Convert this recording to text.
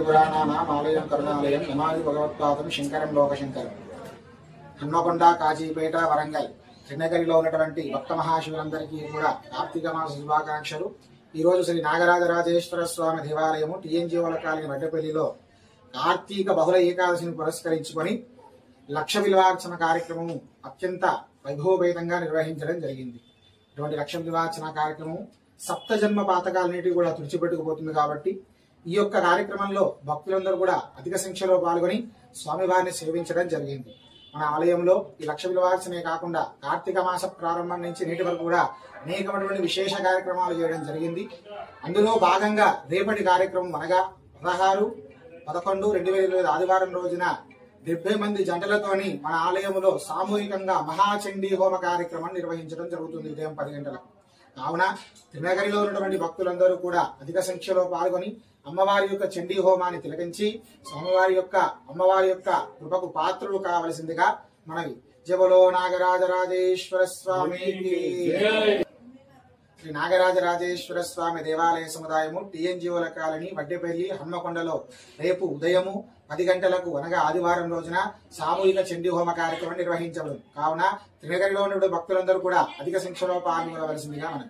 పురాణానామాలయం కరుణాలయం నమామి భగవత్పాదం శంకరం లోకశంకరం. హన్మకొండ, కాజీపేట, వరంగల్, చిన్నగిరిలో ఉన్నటువంటి భక్త మహాశివులందరికీ కూడా కార్తీక మాస శుభాకాంక్షలు. ఈ రోజు శ్రీ నాగరాజరాజేశ్వర స్వామి దేవాలయము టీఎన్జీఓల కాలనీ వడ్డపల్లిలో కార్తీక బహుళ ఏకాదశిని పురస్కరించుకొని లక్ష బిల్వార్చన కార్యక్రమము అత్యంత వైభవపేతంగా నిర్వహించడం జరిగింది. ఇటువంటి లక్ష బిల్వార్చన కార్యక్రమం సప్తజన్మ పాతకాలన్నిటి కూడా తుడిచిపెట్టుకుపోతుంది కాబట్టి ఈ యొక్క కార్యక్రమంలో భక్తులందరూ కూడా అధిక సంఖ్యలో పాల్గొని స్వామివారిని సేవించడం జరిగింది. మన ఆలయంలో ఈ లక్ష బిల్వార్చనే కాకుండా కార్తీక మాస ప్రారంభం నుంచి నేటి వరకు కూడా అనేకమైనటువంటి విశేష కార్యక్రమాలు చేయడం జరిగింది. అందులో భాగంగా రేపటి కార్యక్రమం అనగా 16/11/2020 ఆదివారం రోజున 70 మంది జంటలతోని మన ఆలయంలో సామూహికంగా మహాచండీ హోమ కార్యక్రమం నిర్వహించడం జరుగుతుంది ఉదయం 10 గంటలకు. కావున తిరునగరిలో ఉన్నటువంటి భక్తులందరూ కూడా అధిక సంఖ్యలో పాల్గొని అమ్మవారి యొక్క చండీ హోమాన్ని తిలకించి అమ్మవారి యొక్క కృపకు పాత్రులు కావలసిందిగా మనవి. జబలో నాగరాజరాజేశ్వర స్వామి. శ్రీ నాగరాజరాజేశ్వర స్వామి దేవాలయ సముదాయము టీఎన్జీఓల కాలనీ వడ్డేపల్లి హన్మకొండలో రేపు ఉదయము 10 గంటలకు అనగా ఆదివారం రోజున సామూహిక చండీ హోమ కార్యక్రమం నిర్వహించబడును. కావున తిరునగరిలో ఉన్న భక్తులందరూ కూడా అధిక సంఖ్యలో పాల్గొనవలసిందిగా మనం